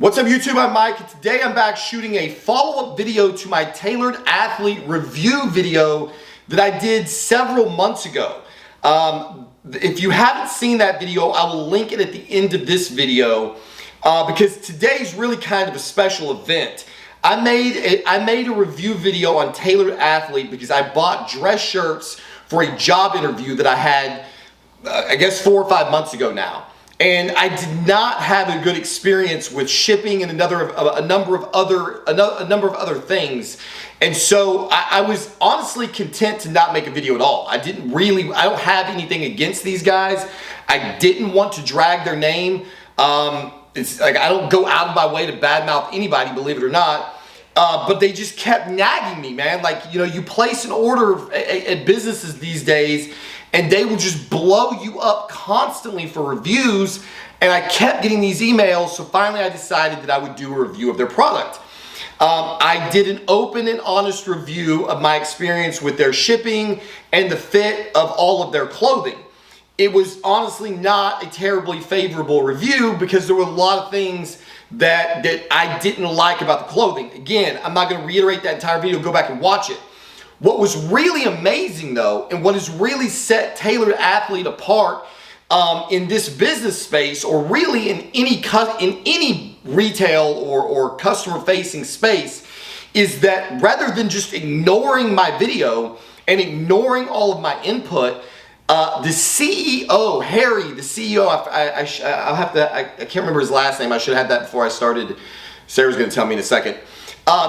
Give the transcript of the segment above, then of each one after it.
What's up YouTube, I'm Mike, and today I'm back shooting a follow-up video to my Tailored Athlete review video that I did several months ago. If you haven't seen that video, I will link it at the end of this video because today's really kind of a special event. I made a review video on Tailored Athlete because I bought dress shirts for a job interview that I had, I guess 4 or 5 months ago now. And I did not have a good experience with shipping and a number of other things. And so I was honestly content to not make a video at all. I don't have anything against these guys. I didn't want to drag their name. It's like I don't go out of my way to badmouth anybody, believe it or not. But they just kept nagging me, man. Like, you know, you place an order at businesses these days and they will just blow you up constantly for reviews. And I kept getting these emails, so finally I decided that I would do a review of their product. I did an open and honest review of my experience with their shipping and the fit of all of their clothing. It was honestly not a terribly favorable review because there were a lot of things that I didn't like about the clothing. Again, I'm not going to reiterate that entire video, go back and watch it. What was really amazing though, and what has really set Tailored Athlete apart in this business space, or really in any retail or customer facing space, is that rather than just ignoring my video and ignoring all of my input, the CEO, Harry, the CEO, I can't remember his last name. I should have had that before I started. Sarah's going to tell me in a second.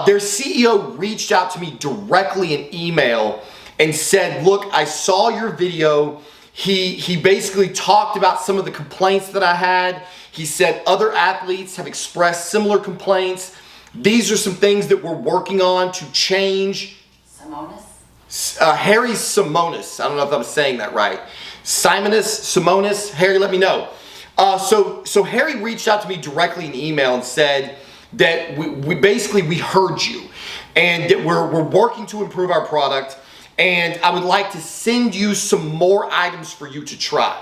Their CEO reached out to me directly in email and said, look, I saw your video. He basically talked about some of the complaints that I had. He said other athletes have expressed similar complaints. These are some things that we're working on to change. Harry Simonis. I don't know if I'm saying that right. Simonis. Harry, let me know. So Harry reached out to me directly in email and said that we heard you and that we're working to improve our product, and I would like to send you some more items for you to try.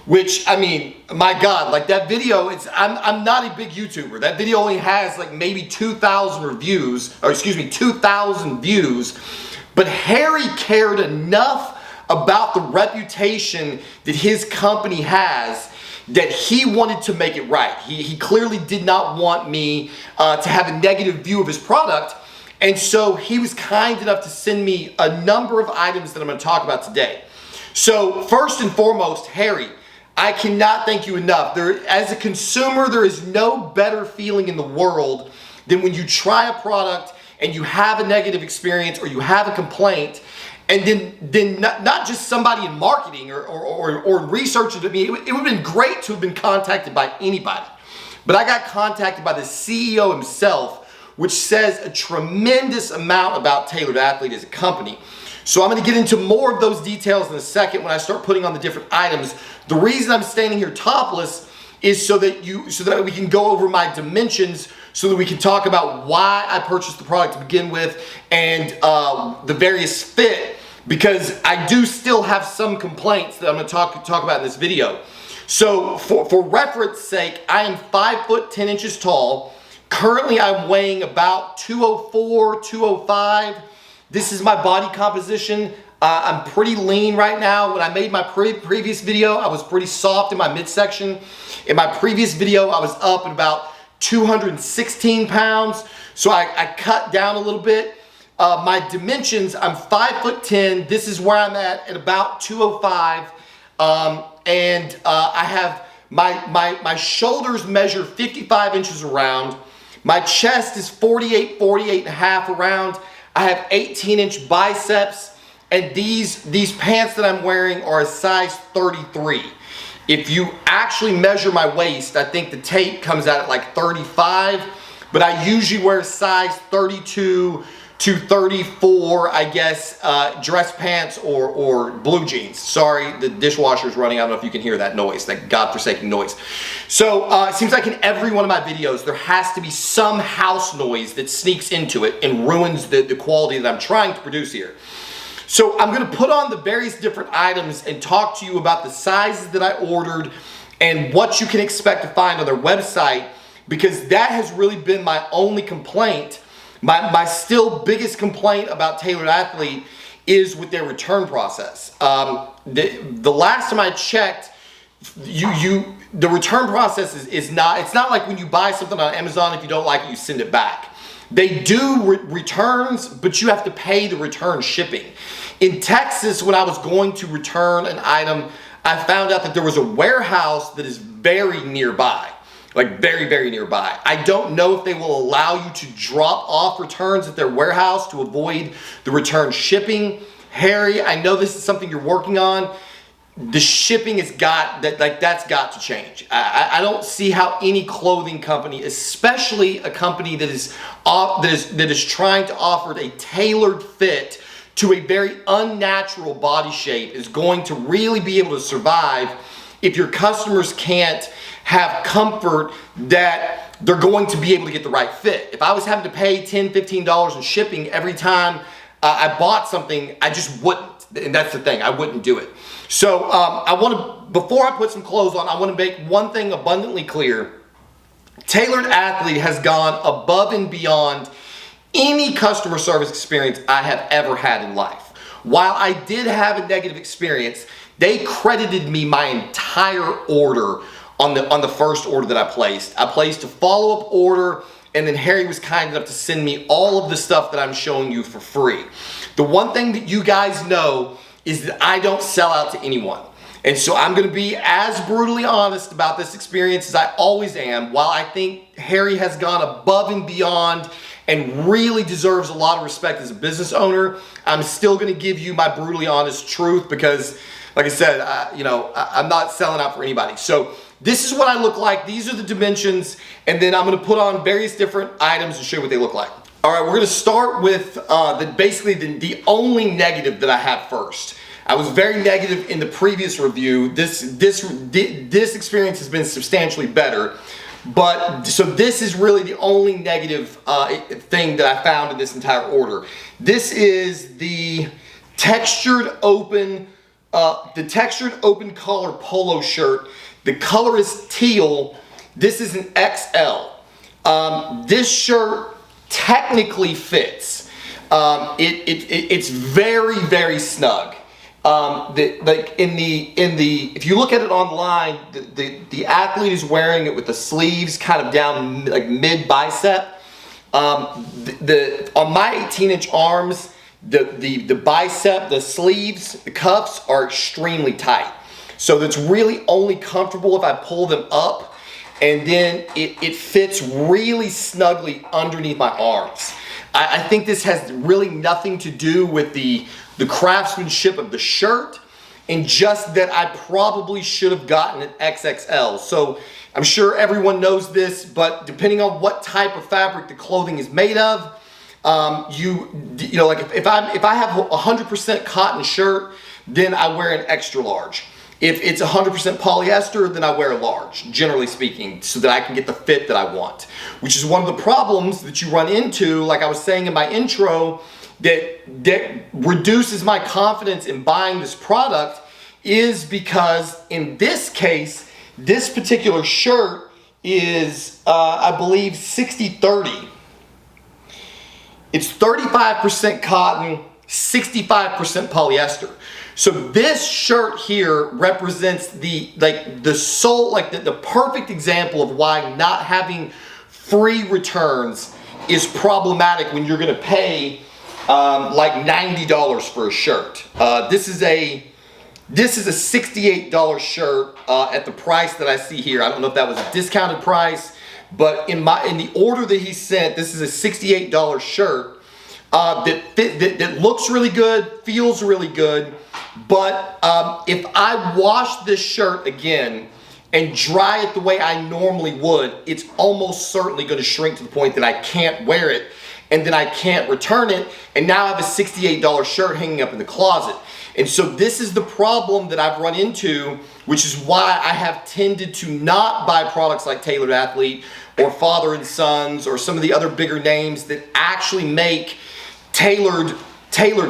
Which, I mean, my God, like that video, I'm not a big YouTuber. That video only has like maybe 2,000 reviews, or excuse me, 2,000 views. But Harry cared enough about the reputation that his company has that he wanted to make it right. He clearly did not want me to have a negative view of his product. And so he was kind enough to send me a number of items that I'm going to talk about today. So first and foremost, Harry, I cannot thank you enough. As a consumer, there is no better feeling in the world than when you try a product and you have a negative experience or you have a complaint, and then not just somebody in marketing or research to me. It would have been great to have been contacted by anybody. But I got contacted by the CEO himself, which says a tremendous amount about Tailored Athlete as a company. So I'm going to get into more of those details in a second when I start putting on the different items. The reason I'm standing here topless is so that we can go over my dimensions, so that we can talk about why I purchased the product to begin with and the various fit, because I do still have some complaints that I'm going to talk about in this video. So for reference sake, I am 5 foot 10 inches tall. Currently I'm weighing about 204, 205. This is my body composition. I'm pretty lean right now. When I made my previous video, I was pretty soft in my midsection. In my previous video, I was up at about 216 pounds. So I cut down a little bit. My dimensions, I'm 5 foot 10. This is where I'm at about 205. And I have my shoulders measure 55 inches around. My chest is 48 and a half around. I have 18-inch biceps. And these pants that I'm wearing are a size 33. If you actually measure my waist, I think the tape comes out at like 35, but I usually wear a size 32 to 34, I guess, dress pants or blue jeans. Sorry, the dishwasher's running. I don't know if you can hear that noise, that godforsaken noise. So it seems like in every one of my videos, there has to be some house noise that sneaks into it and ruins the quality that I'm trying to produce here. So I'm going to put on the various different items and talk to you about the sizes that I ordered and what you can expect to find on their website because that has really been my only complaint. My still biggest complaint about Tailored Athlete is with their return process. The last time I checked, the return process is not, it's not like when you buy something on Amazon, if you don't like it, you send it back. They do returns, but you have to pay the return shipping. In Texas, when I was going to return an item, I found out that there was a warehouse that is very nearby, like very, very nearby. I don't know if they will allow you to drop off returns at their warehouse to avoid the return shipping. Harry, I know this is something you're working on. The shipping has got that, like that's got to change. I don't see how any clothing company, especially a company that is trying to offer a tailored fit to a very unnatural body shape, is going to really be able to survive if your customers can't have comfort that they're going to be able to get the right fit. If I was having to pay $10, $15 in shipping every time I bought something, I just wouldn't. And that's the thing, I wouldn't do it. So before I put some clothes on, I want to make one thing abundantly clear. Tailored Athlete has gone above and beyond any customer service experience I have ever had in life. While I did have a negative experience, they credited me my entire order on the first order that I placed. I placed a follow-up order, and then Harry was kind enough to send me all of the stuff that I'm showing you for free. The one thing that you guys know is that I don't sell out to anyone. And so I'm gonna be as brutally honest about this experience as I always am. While I think Harry has gone above and beyond and really deserves a lot of respect as a business owner, I'm still gonna give you my brutally honest truth because, like I said, I'm not selling out for anybody. So this is what I look like. These are the dimensions, and then I'm gonna put on various different items and show you what they look like. All right, we're gonna start with basically the only negative that I have first. I was very negative in the previous review. This experience has been substantially better, but so this is really the only negative thing that I found in this entire order. This is the textured open collar polo shirt. The color is teal. This is an XL. This shirt technically fits. It's very, very snug. If you look at it online, the athlete is wearing it with the sleeves kind of down like mid bicep. On my 18-inch arms, the bicep, the sleeves, the cuffs are extremely tight. So that's really only comfortable if I pull them up, and then it fits really snugly underneath my arms. I think this has really nothing to do with the craftsmanship of the shirt, and just that I probably should have gotten an XXL. So I'm sure everyone knows this, but depending on what type of fabric the clothing is made of, like if I have a 100% cotton shirt, then I wear an extra large. If it's 100% polyester, then I wear a large, generally speaking, so that I can get the fit that I want. Which is one of the problems that you run into, like I was saying in my intro, that reduces my confidence in buying this product, is because in this case, this particular shirt is, I believe, 60-30. It's 35% cotton, 65% polyester. So this shirt here represents the perfect example of why not having free returns is problematic when you're gonna pay like $90 for a shirt. This is a $68 shirt at the price that I see here. I don't know if that was a discounted price, but in the order that he sent, this is a $68 shirt that looks really good, feels really good. But if I wash this shirt again and dry it the way I normally would, it's almost certainly going to shrink to the point that I can't wear it, and then I can't return it, and now I have a $68 shirt hanging up in the closet. And so this is the problem that I've run into, which is why I have tended to not buy products like Tailored Athlete or Father and Sons or some of the other bigger names that actually make tailored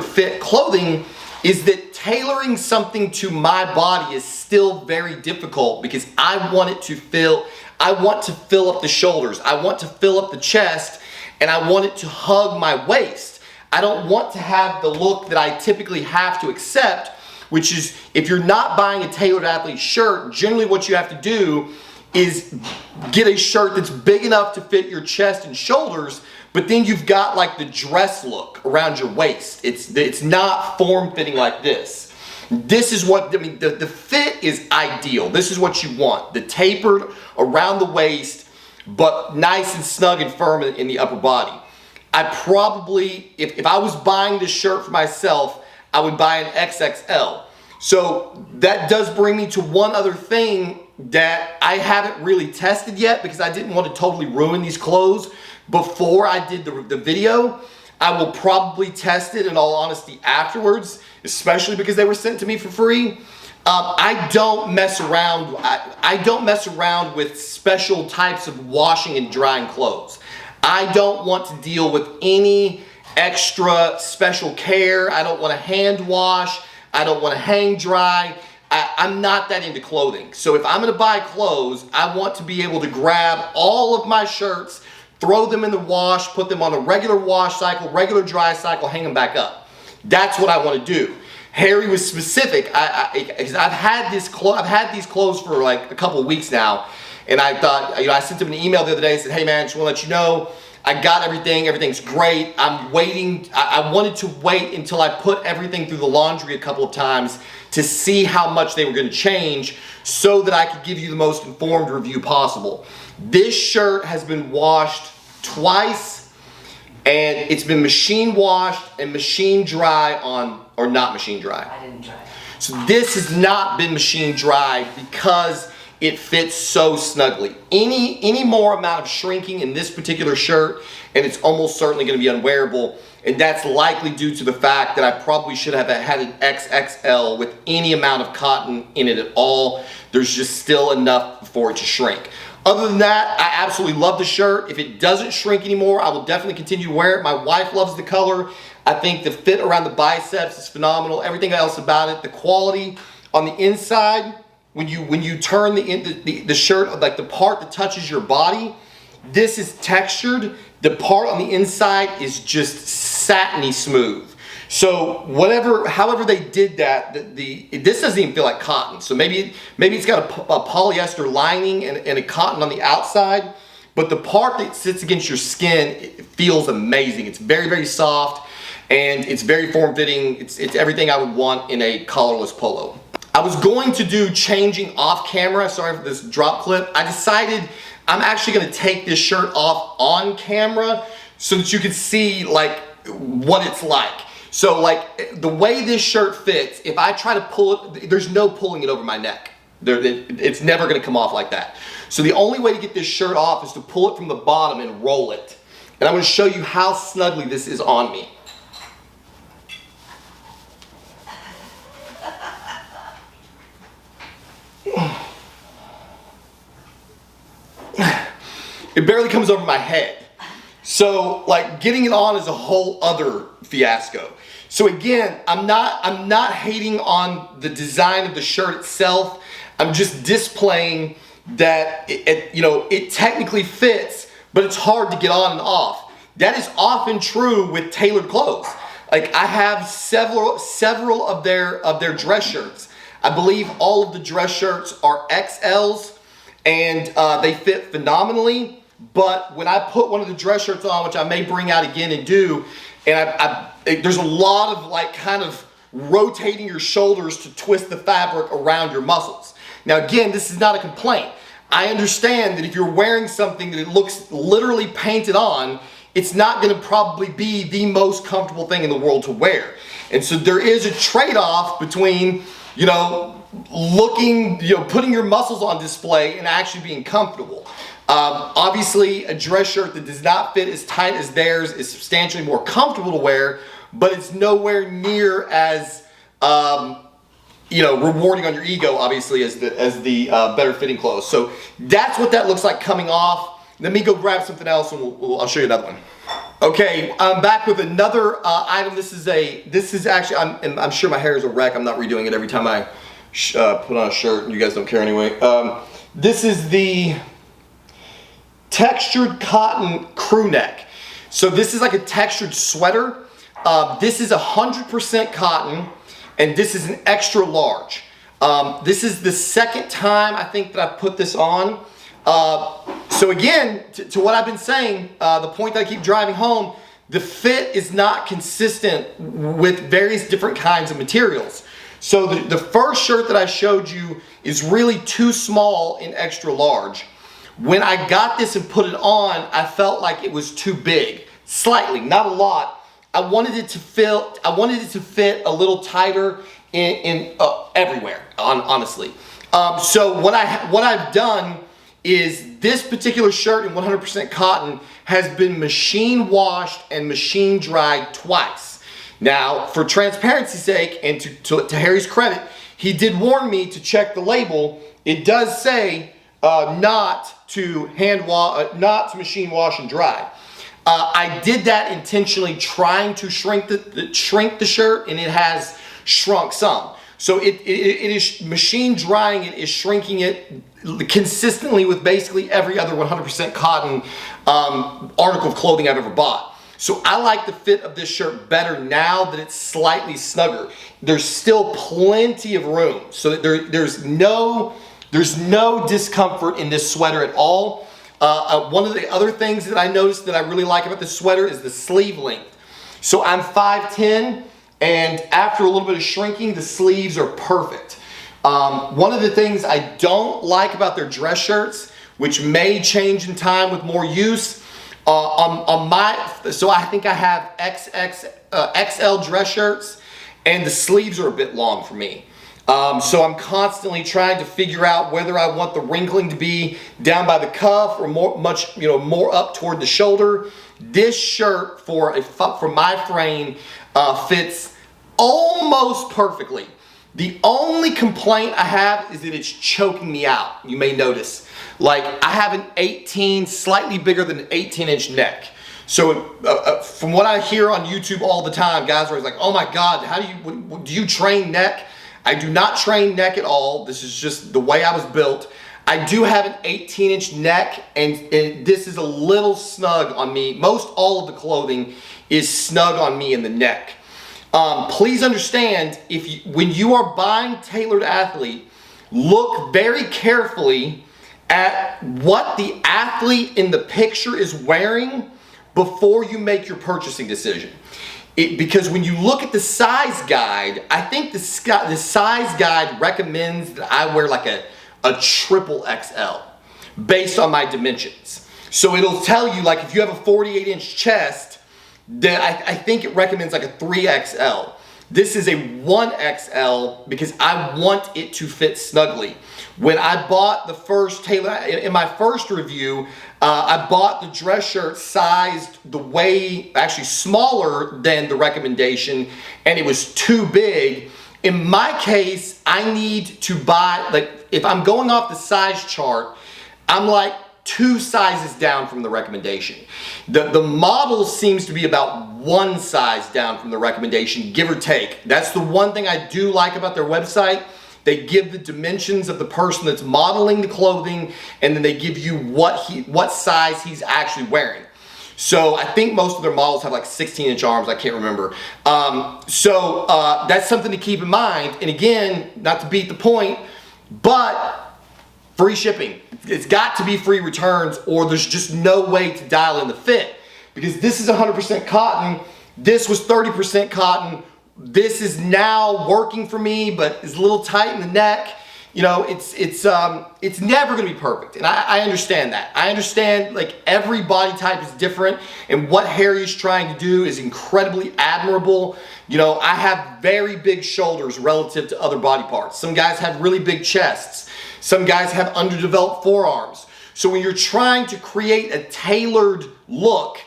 fit clothing, is that tailoring something to my body is still very difficult because I want it to feel I want to fill up the shoulders. I want to fill up the chest, and I want it to hug my waist. I don't want to have the look that I typically have to accept, which is if you're not buying a tailored athlete shirt, generally what you have to do is get a shirt that's big enough to fit your chest and shoulders, but then you've got like the dress look around your waist. It's not form-fitting like this. This is what, I mean, the fit is ideal. This is what you want. The tapered around the waist, but nice and snug and firm in the upper body. I probably, if I was buying this shirt for myself, I would buy an XXL. So that does bring me to one other thing that I haven't really tested yet because I didn't want to totally ruin these clothes before I did the video. I will probably test it in all honesty afterwards, especially because they were sent to me for free. I don't mess around. I don't mess around with special types of washing and drying clothes. I don't want to deal with any extra special care. I don't want to hand wash. I don't want to hang dry. I'm not that into clothing. So if I'm going to buy clothes, I want to be able to grab all of my shirts, throw them in the wash, put them on a regular wash cycle, regular dry cycle, hang them back up. That's what I want to do. Harry was specific. I've had these clothes for like a couple of weeks now, and I thought, I sent him an email the other day and said, hey man, just want to let you know, I got everything. Everything's great. I'm waiting. I wanted to wait until I put everything through the laundry a couple of times to see how much they were going to change so that I could give you the most informed review possible. This shirt has been washed twice, and it's been machine washed and machine dry or not machine dry. I didn't dry. So this has not been machine dry because it fits so snugly. Any more amount of shrinking in this particular shirt, and it's almost certainly going to be unwearable. And that's likely due to the fact that I probably should have had an XXL with any amount of cotton in it at all. There's just still enough for it to shrink. Other than that, I absolutely love the shirt. If it doesn't shrink anymore, I will definitely continue to wear it. My wife loves the color. I think the fit around the biceps is phenomenal. Everything else about it, the quality on the inside, when you turn the shirt, like the part that touches your body, this is textured. The part on the inside is just satiny smooth. So however they did that, this doesn't even feel like cotton. So maybe it's got a polyester lining and a cotton on the outside, but the part that sits against your skin, it feels amazing. It's very, very soft, and it's very form-fitting. It's everything I would want in a collarless polo. I was going to do changing off camera. Sorry for this drop clip. I decided I'm actually going to take this shirt off on camera so that you can see like what it's like. So like the way this shirt fits, if I try to pull it, there's no pulling it over my neck. It's never going to come off like that. So the only way to get this shirt off is to pull it from the bottom and roll it. And I'm going to show you how snugly this is on me. It barely comes over my head. So like getting it on is a whole other fiasco. So again, I'm not hating on the design of the shirt itself. I'm just displaying that it technically fits, but it's hard to get on and off. That is often true with tailored clothes. Like I have several of their dress shirts. I believe all of the dress shirts are XLs, and they fit phenomenally. But when I put one of the dress shirts on, which I may bring out again and do, and there's a lot of like kind of rotating your shoulders to twist the fabric around your muscles. Now again, this is not a complaint. I understand that if you're wearing something that it looks literally painted on, it's not going to probably be the most comfortable thing in the world to wear. And so there is a trade-off between, putting your muscles on display and actually being comfortable. Obviously, a dress shirt that does not fit as tight as theirs is substantially more comfortable to wear, but it's nowhere near as rewarding on your ego, obviously, as the better fitting clothes. So that's what that looks like coming off. Let me go grab something else, and I'll show you another one. Okay, I'm back with another item. This is actually, I'm sure my hair is a wreck. I'm not redoing it every time I put on a shirt. You guys don't care anyway. This is the textured cotton crew neck. So this is like a textured sweater. This is 100% cotton, and this is an extra large. This is the second time I think that I've put this on. So again, to what I've been saying, the point that I keep driving home, the fit is not consistent with various different kinds of materials. So the first shirt that I showed you is really too small in extra large. When I got this and put it on, I felt like it was too big, slightly, not a lot. I wanted it to fit a little tighter in everywhere, honestly. So what I've done is this particular shirt in 100% cotton has been machine washed and machine dried twice. Now, for transparency's sake and to Harry's credit, he did warn me to check the label. It does say not to machine wash and dry. I did that intentionally, trying to shrink the shirt, and it has shrunk some. So it is machine drying it, is shrinking it consistently with basically every other 100% cotton article of clothing I've ever bought. So I like the fit of this shirt better now that it's slightly snugger. There's still plenty of room, so there's no discomfort in this sweater at all. One of the other things that I noticed that I really like about this sweater is the sleeve length. So I'm 5'10", and after a little bit of shrinking, the sleeves are perfect. One of the things I don't like about their dress shirts, which may change in time with more use, so I think I have XL dress shirts, and the sleeves are a bit long for me. So I'm constantly trying to figure out whether I want the wrinkling to be down by the cuff or more up toward the shoulder. This shirt for my frame fits almost perfectly. The only complaint I have is that it's choking me out. You may notice, like I have an slightly bigger than an 18-inch neck. So from what I hear on YouTube all the time, guys are always like, "Oh my God, do you train neck?" I do not train neck at all. This is just the way I was built. I do have an 18-inch neck, and this is a little snug on me. Most all of the clothing is snug on me in the neck. Please understand, when you are buying Tailored Athlete, look very carefully at what the athlete in the picture is wearing before you make your purchasing decision. Because when you look at the size guide, I think the size guide recommends that I wear like a triple XL based on my dimensions. So it'll tell you, like, if you have a 48-inch chest, then I think it recommends like a 3XL. This is a 1XL because I want it to fit snugly. When I bought the first in my first review, I bought the dress shirt sized actually smaller than the recommendation, and it was too big. In my case, I need to buy, like, if I'm going off the size chart, I'm like 2 sizes down from the recommendation. The model seems to be about 1 size down from the recommendation, give or take. That's the one thing I do like about their website. They give the dimensions of the person that's modeling the clothing, and then they give you what size he's actually wearing. So I think most of their models have like 16-inch arms. I can't remember. That's something to keep in mind. And again, not to beat the point, but free shipping. It's got to be free returns, or there's just no way to dial in the fit. Because this is 100% cotton. This was 30% cotton. This is now working for me, but is a little tight in the neck. You know, it's never gonna be perfect, and I understand that. I understand, like, every body type is different, and what Harry is trying to do is incredibly admirable. You know, I have very big shoulders relative to other body parts. Some guys have really big chests. Some guys have underdeveloped forearms. So when you're trying to create a tailored look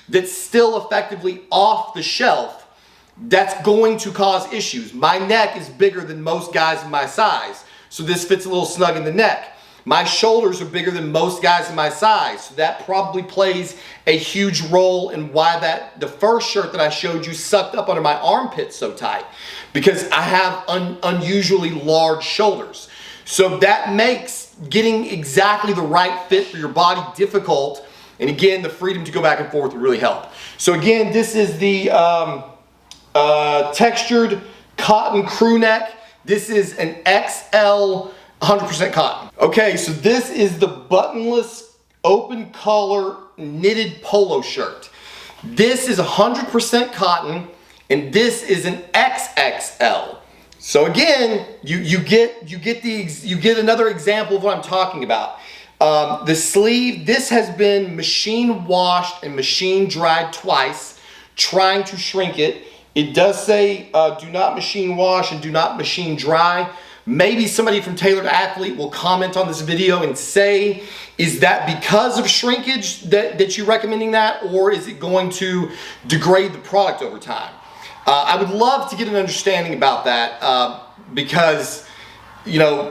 that's still effectively off the shelf, that's going to cause issues. My neck is bigger than most guys in my size, so this fits a little snug in the neck. My shoulders are bigger than most guys in my size, so that probably plays a huge role in why the first shirt that I showed you sucked up under my armpit so tight, because I have unusually large shoulders. So that makes getting exactly the right fit for your body difficult. And again, the freedom to go back and forth will really help. So again, this is the textured cotton crew neck. This is an XL 100% cotton. Okay, so this is the buttonless open collar knitted polo shirt. This is 100% cotton, and this is an XXL. So again, you get another example of what I'm talking about. The sleeve, this has been machine washed and machine dried twice, trying to shrink it. It does say do not machine wash and do not machine dry. Maybe somebody from Tailored Athlete will comment on this video and say, is that because of shrinkage that you're recommending that, or is it going to degrade the product over time? I would love to get an understanding about that because, you know,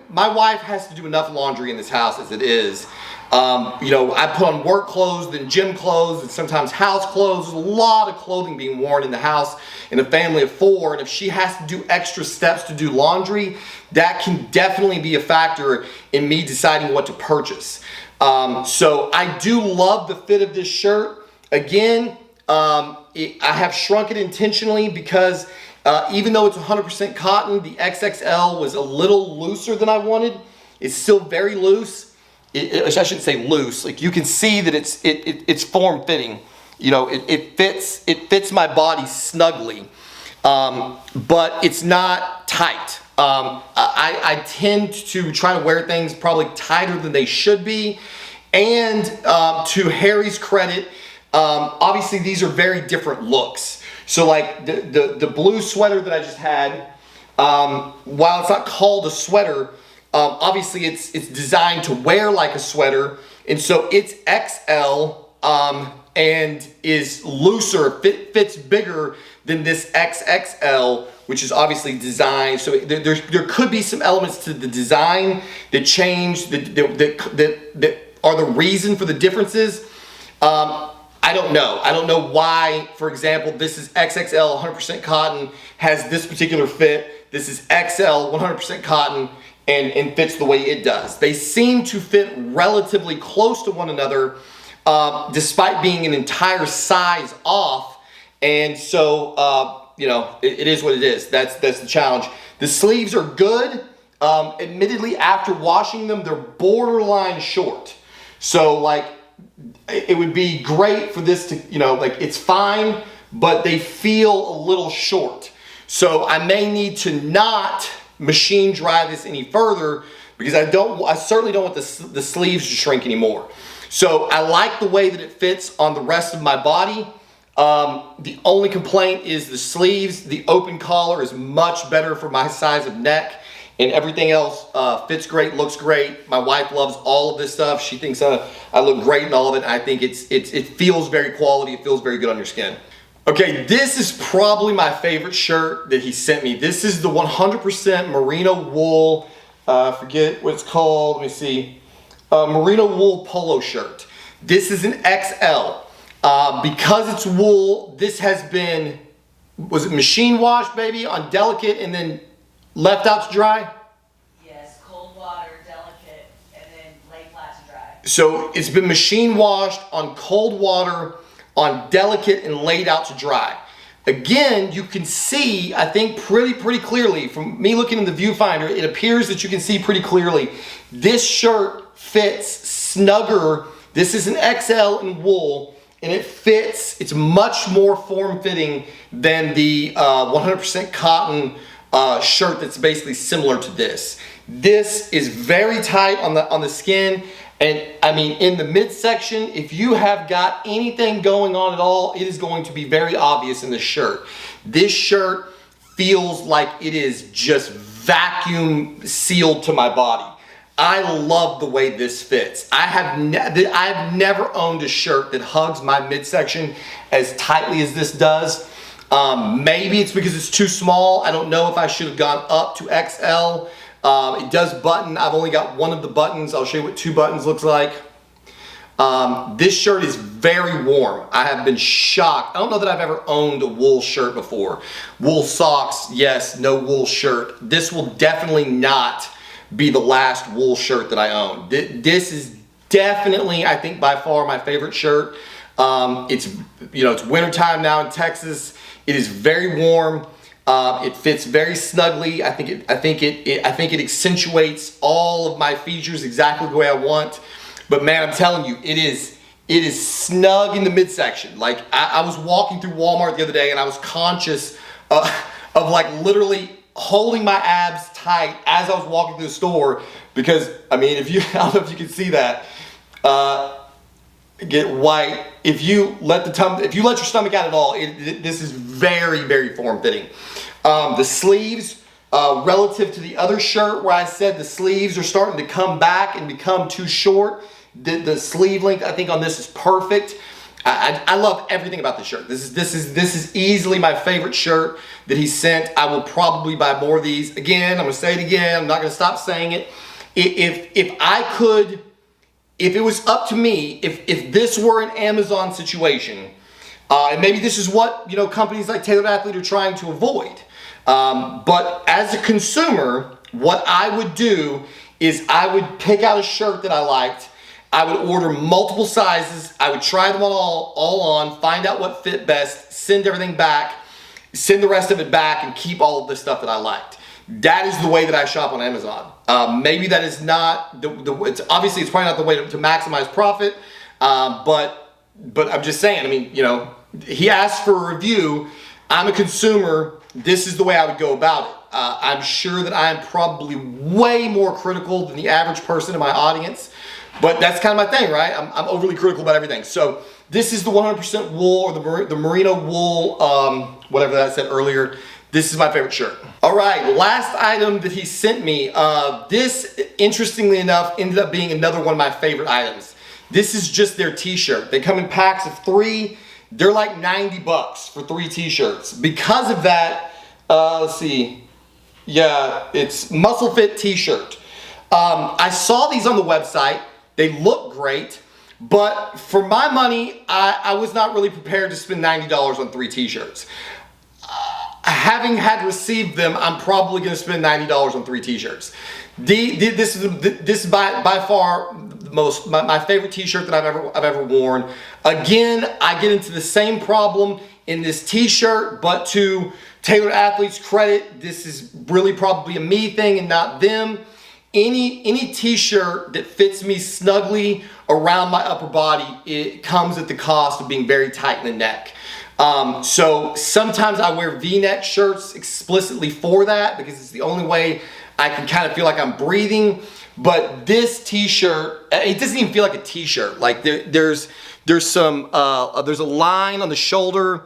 my wife has to do enough laundry in this house as it is. You know, I put on work clothes, then gym clothes, and sometimes house clothes. There's a lot of clothing being worn in the house in a family of 4, and if she has to do extra steps to do laundry, that can definitely be a factor in me deciding what to purchase. So I do love the fit of this shirt. Again, I have shrunk it intentionally because even though it's 100% cotton, the XXL was a little looser than I wanted. It's still very loose. I shouldn't say loose. Like, you can see that it's form fitting. You know, it fits my body snugly, but it's not tight. I tend to try to wear things probably tighter than they should be. And to Harry's credit, obviously these are very different looks. So like the blue sweater that I just had, while it's not called a sweater, obviously it's designed to wear like a sweater, and so it's XL and is looser, fits bigger than this XXL, which is obviously designed. So there could be some elements to the design that change that are the reason for the differences. I don't know. I don't know why, for example, this is XXL 100% cotton, has this particular fit. This is XL 100% cotton and fits the way it does. They seem to fit relatively close to one another, despite being an entire size off. And so, you know, it is what it is. That's the challenge. The sleeves are good. Admittedly, after washing them, they're borderline short. So like, it would be great for this to, you know, like, it's fine, but they feel a little short. So I may need to not machine dry this any further because I certainly don't want the sleeves to shrink anymore. So I like the way that it fits on the rest of my body. The only complaint is the sleeves. The open collar is much better for my size of neck, and everything else fits great, looks great. My wife loves all of this stuff. She thinks I look great in all of it. I think it feels very quality. It feels very good on your skin. Okay, this is probably my favorite shirt that he sent me. This is the 100% merino wool, forget what it's called, let me see, merino wool polo shirt. This is an XL. Because it's wool, this has been, was it machine washed, baby, on delicate and then left out to dry? Yes, cold water, delicate, and then lay flat to dry. So it's been machine washed on cold water, on delicate, and laid out to dry. Again, you can see, I think pretty clearly, from me looking in the viewfinder, it appears that you can see pretty clearly, this shirt fits snugger. This is an XL in wool, and it fits, it's much more form-fitting than the 100% cotton shirt that's basically similar to this. This is very tight on the skin, and I mean, in the midsection, if you have got anything going on at all, it is going to be very obvious in this shirt. This shirt feels like it is just vacuum sealed to my body. I love the way this fits. I've never owned a shirt that hugs my midsection as tightly as this does. Maybe it's because it's too small. I don't know if I should have gone up to XL. It does button. I've only got one of the buttons. I'll show you what 2 buttons looks like. This shirt is very warm. I have been shocked. I don't know that I've ever owned a wool shirt before. Wool socks, yes, no wool shirt. This will definitely not be the last wool shirt that I own. This is definitely, I think, by far my favorite shirt. It's wintertime now in Texas. It is very warm. It fits very snugly. I think it accentuates all of my features exactly the way I want. But man, I'm telling you, it is snug in the midsection. Like I was walking through Walmart the other day and I was conscious of like literally holding my abs tight as I was walking through the store, because I mean, I don't know if you can see that. Get white. If you let your stomach out at all, this is very, very form-fitting. The sleeves, relative to the other shirt where I said the sleeves are starting to come back and become too short, the sleeve length I think on this is perfect. I love everything about this shirt. This is easily my favorite shirt that he sent. I will probably buy more of these. Again, I'm gonna say it again. I'm not gonna stop saying it. If it was up to me, if this were an Amazon situation, and maybe this is what companies like Tailored Athlete are trying to avoid, but as a consumer, what I would do is I would pick out a shirt that I liked. I would order multiple sizes. I would try them all on, find out what fit best, send everything back, send the rest of it back, and keep all of the stuff that I liked. That is the way that I shop on Amazon. Maybe that is not it's probably not the way to maximize profit, but I'm just saying. I mean, he asked for a review. I'm a consumer. This is the way I would go about it. I'm sure that I am probably way more critical than the average person in my audience, but that's kind of my thing, right? I'm overly critical about everything. So this is the 100% wool, or the merino wool, whatever that I said earlier. This is my favorite shirt. All right, last item that he sent me. This, interestingly enough, ended up being another one of my favorite items. This is just their t-shirt. They come in packs of 3. They're like $90 for 3 t-shirts. Because of that, let's see. Yeah, it's Muscle Fit t-shirt. I saw these on the website. They look great, but for my money, I was not really prepared to spend $90 on 3 t-shirts. Having had received them, I'm probably going to spend $90 on 3 t-shirts. This is by far my favorite t-shirt that I've ever worn. Again, I get into the same problem in this t-shirt, but to Tailored Athlete's credit, this is really probably a me thing and not them. Any t-shirt that fits me snugly around my upper body, it comes at the cost of being very tight in the neck. So sometimes I wear V-neck shirts explicitly for that, because it's the only way I can kind of feel like I'm breathing. But this t-shirt, it doesn't even feel like a t-shirt. Like there's a line on the shoulder.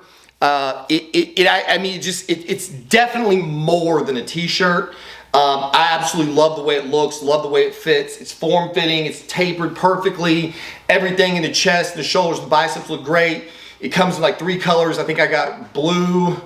It's definitely more than a t-shirt. I absolutely love the way it looks, love the way it fits. It's form-fitting, it's tapered perfectly. Everything in the chest, the shoulders, the biceps look great. It comes in like 3 colors. I think I got blue,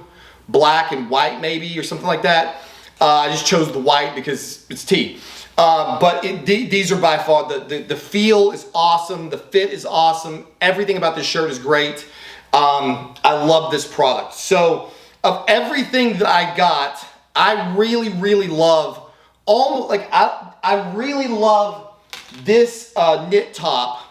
black, and white maybe, or something like that. I just chose the white because it's tea. But these are by far, the feel is awesome. The fit is awesome. Everything about this shirt is great. I love this product. So of everything that I got, I really, really love, I really love this knit top.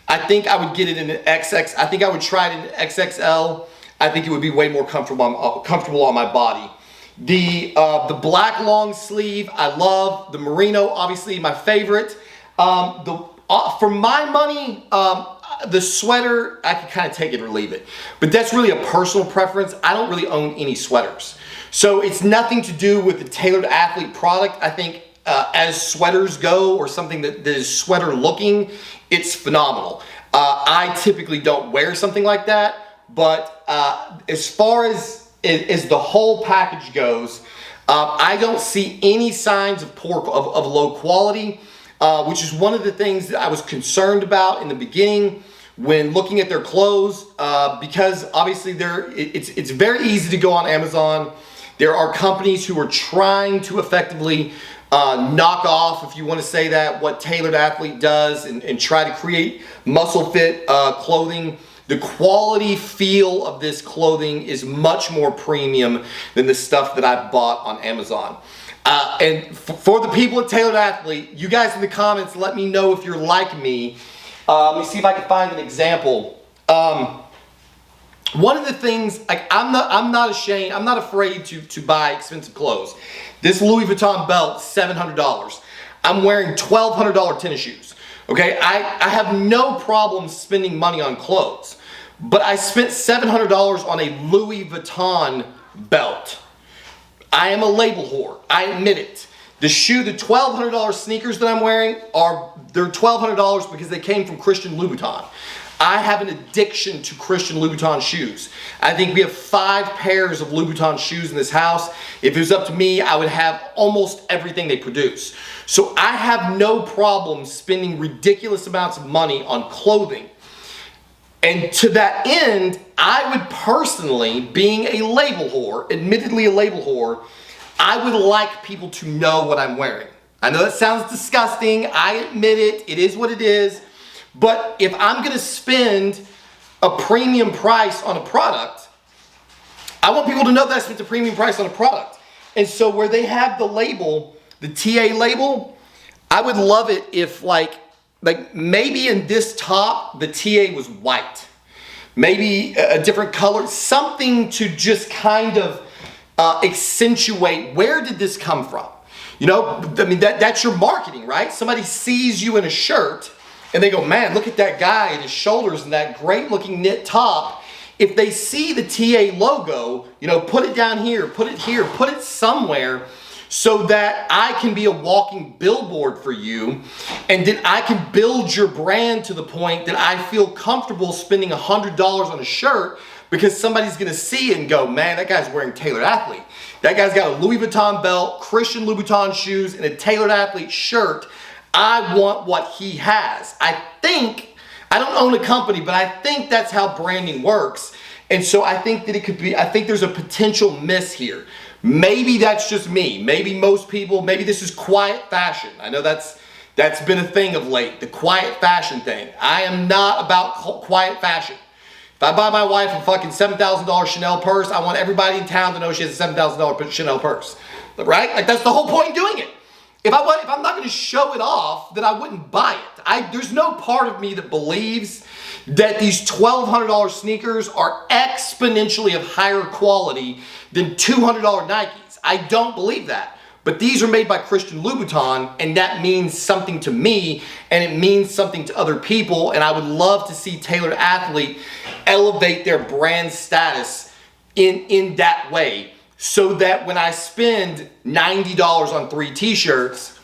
I think I would get it in an XX. I think I would try it in an XXL. I think it would be way more comfortable on my body. The black long sleeve, I love. The merino, obviously my favorite. For my money, the sweater, I can kind of take it or leave it. But that's really a personal preference. I don't really own any sweaters. So it's nothing to do with the Tailored Athlete product. I think as sweaters go, or something that is sweater looking, it's phenomenal. I typically don't wear something like that, but as far as the whole package goes, I don't see any signs of low quality, which is one of the things that I was concerned about in the beginning when looking at their clothes, because obviously it's very easy to go on Amazon. There are companies who are trying to effectively knock off, if you want to say that, what Tailored Athlete does and try to create muscle fit clothing. The quality feel of this clothing is much more premium than the stuff that I bought on Amazon. And for the people at Tailored Athlete, you guys in the comments, let me know if you're like me. Let me see if I can find an example. One of the things, like I'm not ashamed, I'm not afraid to buy expensive clothes. This Louis Vuitton belt, $700. I'm wearing $1,200 tennis shoes. Okay, I have no problem spending money on clothes, but I spent $700 on a Louis Vuitton belt. I am a label whore. I admit it. The $1,200 sneakers that I'm wearing they're $1,200 because they came from Christian Louboutin. I have an addiction to Christian Louboutin shoes. I think we have 5 pairs of Louboutin shoes in this house. If it was up to me, I would have almost everything they produce. So I have no problem spending ridiculous amounts of money on clothing. And to that end, I would personally, being a label whore, admittedly a label whore, I would like people to know what I'm wearing. I know that sounds disgusting. I admit it. It is what it is. But if I'm going to spend a premium price on a product, I want people to know that I spent a premium price on a product. And so where they have the label, the TA label, I would love it if like maybe in this top, the TA was white. Maybe a different color, something to just kind of accentuate where did this come from? You know, I mean, that's your marketing, right? Somebody sees you in a shirt and they go, man, look at that guy and his shoulders and that great looking knit top. If they see the TA logo, you know, put it down here, put it somewhere so that I can be a walking billboard for you, and then I can build your brand to the point that I feel comfortable spending $100 on a shirt because somebody's gonna see it and go, man, that guy's wearing Tailored Athlete. That guy's got a Louis Vuitton belt, Christian Louboutin shoes, and a Tailored Athlete shirt. I want what he has. I don't own a company, but I think that's how branding works. And so I think that I think there's a potential miss here. Maybe that's just me. Maybe most people, maybe this is quiet fashion. I know that's been a thing of late, the quiet fashion thing. I am not about quiet fashion. If I buy my wife a fucking $7,000 Chanel purse, I want everybody in town to know she has a $7,000 Chanel purse. Right? Like that's the whole point in doing it. If I'm not going to show it off, then I wouldn't buy it. There's no part of me that believes that these $1,200 sneakers are exponentially of higher quality than $200 Nikes. I don't believe that. But these are made by Christian Louboutin, and that means something to me, and it means something to other people, and I would love to see Tailored Athlete elevate their brand status in that way, so that when I spend $90 on 3 t-shirts,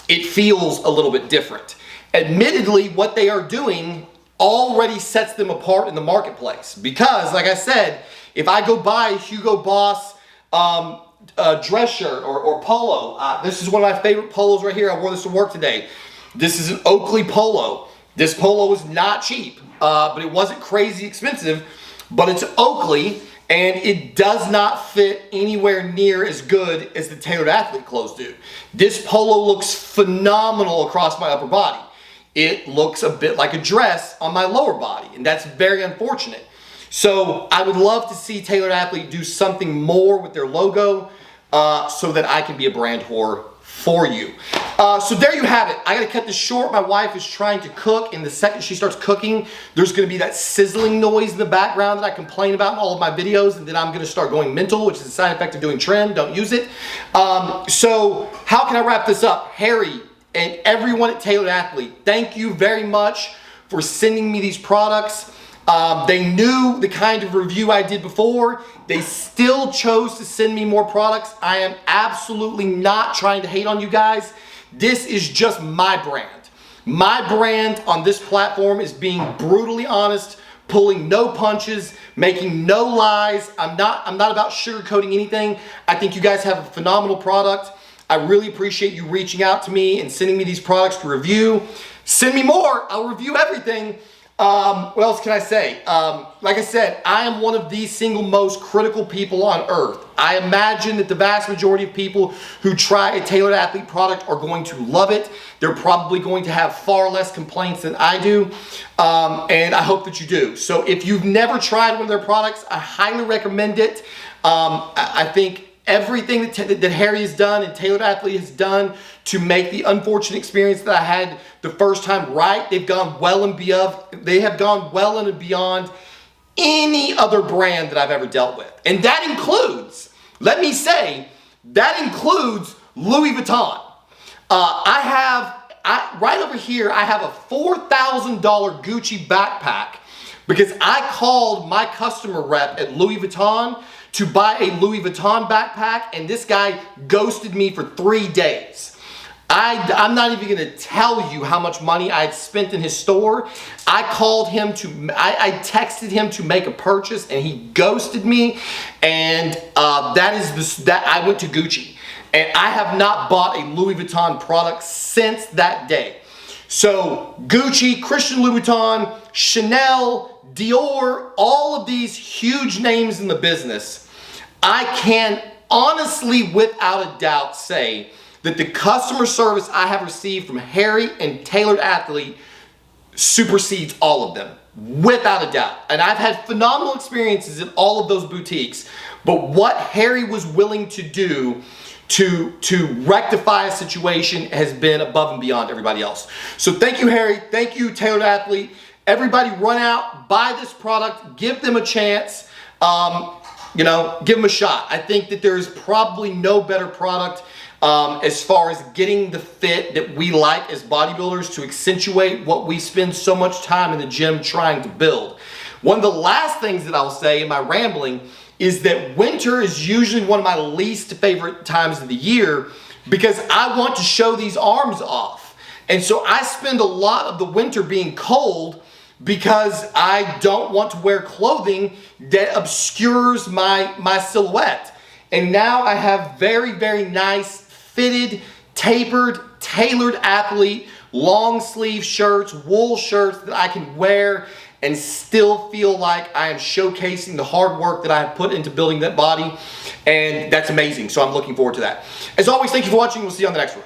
it feels a little bit different. Admittedly, what they are doing already sets them apart in the marketplace. Because, like I said, if I go buy a Hugo Boss dress shirt or polo, this is one of my favorite polos right here. I wore this to work today. This is an Oakley polo. This polo is not cheap, but it wasn't crazy expensive, but it's Oakley. And it does not fit anywhere near as good as the Tailored Athlete clothes do. This polo looks phenomenal across my upper body. It looks a bit like a dress on my lower body, and that's very unfortunate. So I would love to see Tailored Athlete do something more with their logo so that I can be a brand whore for you. So there you have it. I gotta cut this short. My wife is trying to cook, and the second she starts cooking, there's gonna be that sizzling noise in the background that I complain about in all of my videos, and then I'm gonna start going mental, which is a side effect of doing trim. Don't use it. So how can I wrap this up? Harry and everyone at Tailored Athlete, thank you very much for sending me these products. They knew the kind of review I did before. They still chose to send me more products. I am absolutely not trying to hate on you guys. This is just my brand. My brand on this platform is being brutally honest, pulling no punches, making no lies. I'm not about sugarcoating anything. I think you guys have a phenomenal product. I really appreciate you reaching out to me and sending me these products to review. Send me more. I'll review everything. What else can I say? Like I said, I am one of the single most critical people on earth. I imagine that the vast majority of people who try a Tailored Athlete product are going to love it. They're probably going to have far less complaints than I do, and I hope that you do. So if you've never tried one of their products, I highly recommend it. I think everything that Harry has done and Tailored Athlete has done to make the unfortunate experience that I had the first time right, they've gone well and beyond. They have gone well and beyond any other brand that I've ever dealt with, and that includes, let me say, that includes Louis Vuitton. Right over here, I have a $4,000 Gucci backpack because I called my customer rep at Louis Vuitton to buy a Louis Vuitton backpack, and this guy ghosted me for 3 days. I'm not even gonna tell you how much money I had spent in his store. I called him I texted him to make a purchase, and he ghosted me, and I went to Gucci. And I have not bought a Louis Vuitton product since that day. So Gucci, Christian Louboutin, Chanel, Dior, all of these huge names in the business, I can honestly, without a doubt, say that the customer service I have received from Harry and Tailored Athlete supersedes all of them, without a doubt. And I've had phenomenal experiences in all of those boutiques, but what Harry was willing to do to rectify a situation has been above and beyond everybody else. So thank you, Harry. Thank you, Tailored Athlete. Everybody run out, buy this product, give them a chance, give them a shot. I think that there's probably no better product as far as getting the fit that we like as bodybuilders to accentuate what we spend so much time in the gym trying to build. One of the last things that I'll say in my rambling is that winter is usually one of my least favorite times of the year because I want to show these arms off. And so I spend a lot of the winter being cold because I don't want to wear clothing that obscures my silhouette. And now I have very, very nice, fitted, tapered, Tailored Athlete, long sleeve shirts, wool shirts that I can wear and still feel like I am showcasing the hard work that I have put into building that body. And that's amazing. So I'm looking forward to that. As always, thank you for watching. We'll see you on the next one.